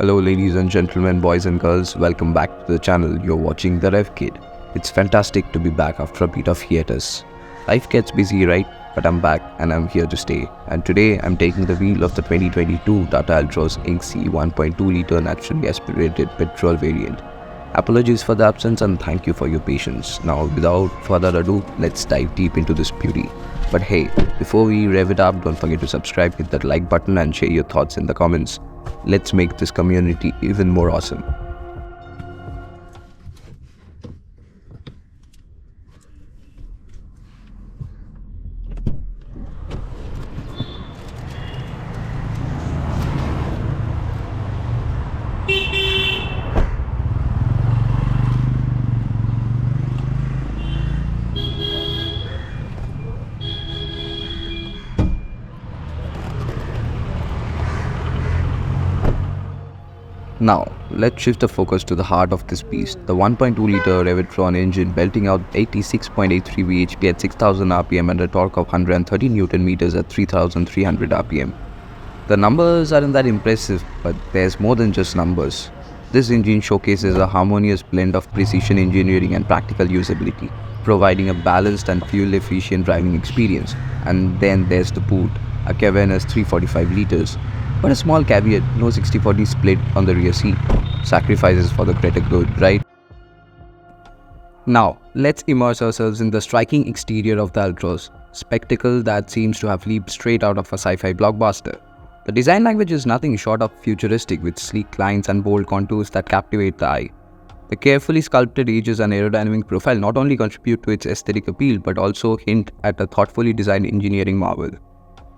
Hello ladies and gentlemen, boys and girls, welcome back to the channel. You're watching the Revkid. It's fantastic to be back after a bit of hiatus. Life gets busy, right? But I'm back and I'm here to stay. And today I'm taking the wheel of the 2022 Tata Altroz XZ 1.2 litre naturally aspirated petrol variant. Apologies for the absence and thank you for your patience. Now without further ado, let's dive deep into this beauty. But hey, before we rev it up, don't forget to subscribe, hit that like button and share your thoughts in the comments. Let's make this community even more awesome. Now, let's shift the focus to the heart of this beast, the 1.2 litre Revotron engine belting out 86.83 bhp at 6000 rpm and a torque of 130 Nm at 3300 rpm. The numbers aren't that impressive, but there's more than just numbers. This engine showcases a harmonious blend of precision engineering and practical usability, providing a balanced and fuel-efficient driving experience. And then there's the boot, a cavernous 345 litres. But a small caveat, no 60-40 split on the rear seat. Sacrifices for the greater good, right? Now, let's immerse ourselves in the striking exterior of the Altroz, spectacle that seems to have leaped straight out of a sci-fi blockbuster. The design language is nothing short of futuristic, with sleek lines and bold contours that captivate the eye. The carefully sculpted edges and aerodynamic profile not only contribute to its aesthetic appeal, but also hint at a thoughtfully designed engineering marvel.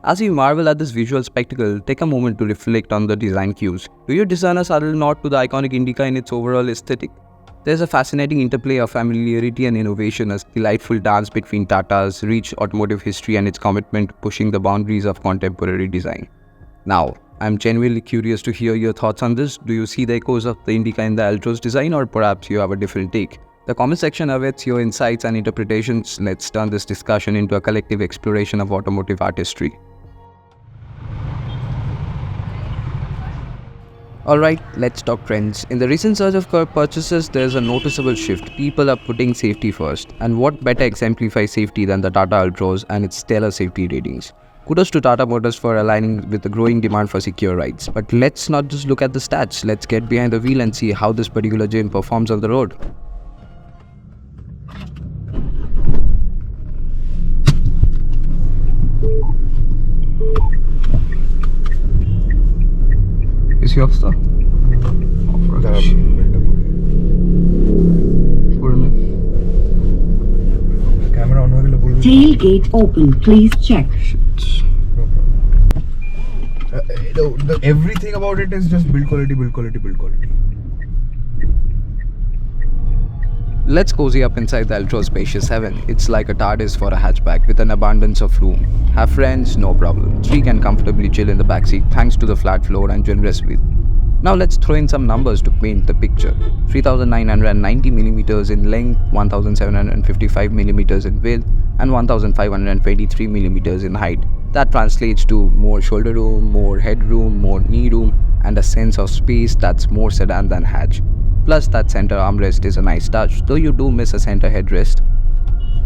As you marvel at this visual spectacle, take a moment to reflect on the design cues. Do you discern a subtle nod to the iconic Indica in its overall aesthetic? There's a fascinating interplay of familiarity and innovation, a delightful dance between Tata's rich automotive history and its commitment to pushing the boundaries of contemporary design. Now, I'm genuinely curious to hear your thoughts on this. Do you see the echoes of the Indica in the Altroz design, or perhaps you have a different take? The comment section awaits your insights and interpretations. Let's turn this discussion into a collective exploration of automotive artistry. Alright, let's talk trends. In the recent surge of car purchases, there's a noticeable shift. People are putting safety first. And what better exemplifies safety than the Tata Altroz and its stellar safety ratings? Kudos to Tata Motors for aligning with the growing demand for secure rides. But let's not just look at the stats. Let's get behind the wheel and see how this particular gem performs on the road. Is he Asta? Camera on. Tailgate open, please check. No problem. Everything about it is just build quality. Let's cozy up inside the Altroz spacious heaven. It's like a TARDIS for a hatchback with an abundance of room. Have friends? No problem. Three can comfortably chill in the backseat thanks to the flat floor and generous width. Now let's throw in some numbers to paint the picture. 3990mm in length, 1755mm in width, and 1523mm in height. That translates to more shoulder room, more headroom, more knee room, and a sense of space that's more sedan than hatch. Plus that center armrest is a nice touch, though you do miss a center headrest.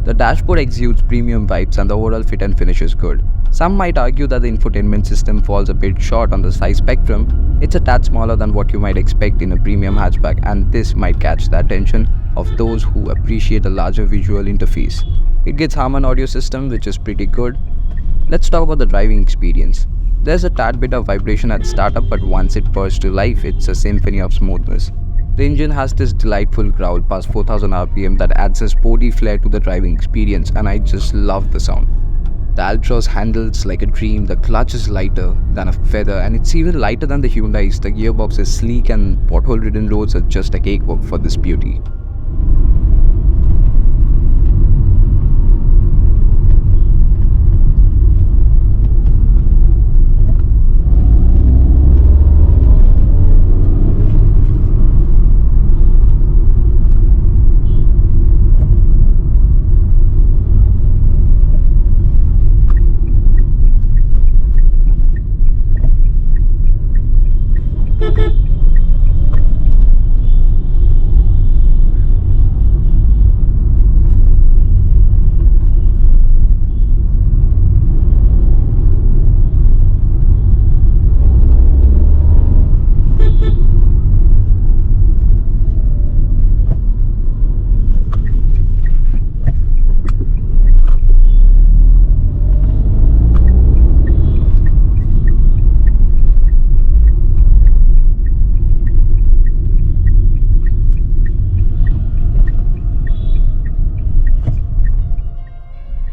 The dashboard exudes premium vibes and the overall fit and finish is good. Some might argue that the infotainment system falls a bit short on the size spectrum. It's a tad smaller than what you might expect in a premium hatchback, and this might catch the attention of those who appreciate a larger visual interface. It gets Harman audio system, which is pretty good. Let's talk about the driving experience. There's a tad bit of vibration at startup, but once it purrs to life, it's a symphony of smoothness. The engine has this delightful growl past 4000 rpm that adds a sporty flair to the driving experience, and I just love the sound. The Altroz handles like a dream, the clutch is lighter than a feather, and it's even lighter than the Hyundai's. The gearbox is sleek and pothole-ridden roads are just a cakewalk for this beauty.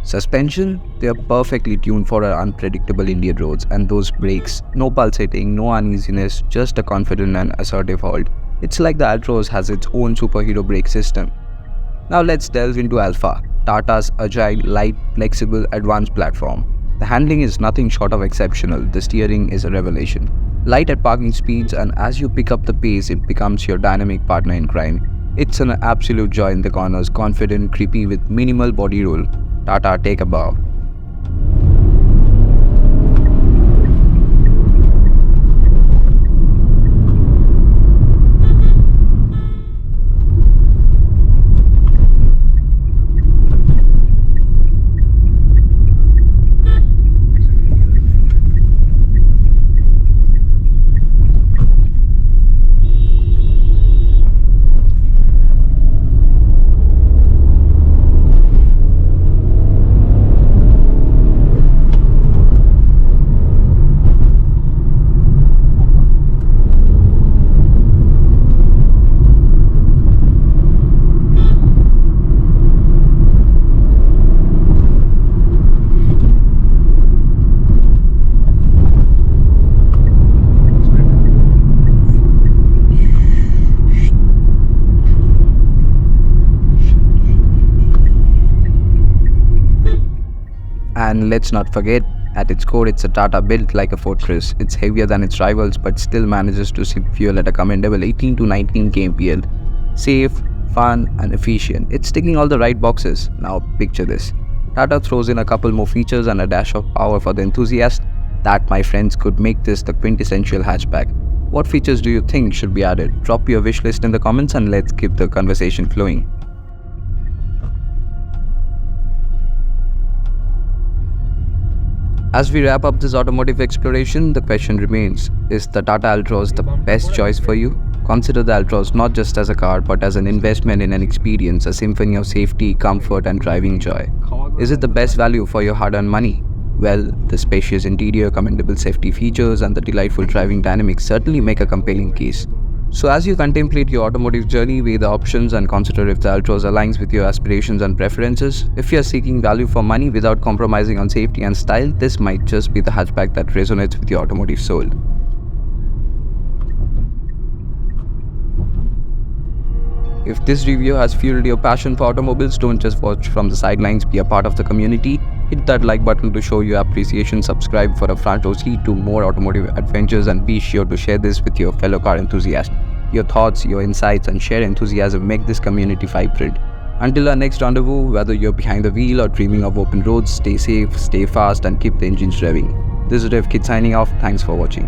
Suspension, they are perfectly tuned for our unpredictable Indian roads, and those brakes, no pulsating, no uneasiness, just a confident and assertive halt. It's like the Altroz has its own superhero brake system. Now let's delve into ALFA, Tata's agile, light, flexible, advanced platform. The handling is nothing short of exceptional, the steering is a revelation. Light at parking speeds, and as you pick up the pace, it becomes your dynamic partner in crime. It's an absolute joy in the corners, confident, creepy with minimal body roll. Tata, take a bow. And let's not forget, at its core, it's a Tata built like a fortress. It's heavier than its rivals but still manages to sip fuel at a commendable 18 to 19 kmpl. Safe, fun, and efficient. It's ticking all the right boxes. Now picture this. Tata throws in a couple more features and a dash of power for the enthusiast. That, my friends, could make this the quintessential hatchback. What features do you think should be added? Drop your wish list in the comments and let's keep the conversation flowing. As we wrap up this automotive exploration, the question remains, is the Tata Altroz the best choice for you? Consider the Altroz not just as a car but as an investment in an experience, a symphony of safety, comfort and driving joy. Is it the best value for your hard-earned money? Well, the spacious interior, commendable safety features and the delightful driving dynamics certainly make a compelling case. So as you contemplate your automotive journey, weigh the options and consider if the Altroz aligns with your aspirations and preferences. If you are seeking value for money without compromising on safety and style, this might just be the hatchback that resonates with your automotive soul. If this review has fueled your passion for automobiles, don't just watch from the sidelines, be a part of the community. Hit that like button to show your appreciation, subscribe for a front row seat to more automotive adventures, and be sure to share this with your fellow car enthusiasts. Your thoughts, your insights and shared enthusiasm make this community vibrant. Until our next rendezvous, whether you're behind the wheel or dreaming of open roads, stay safe, stay fast and keep the engines revving. This is Revkid signing off. Thanks for watching.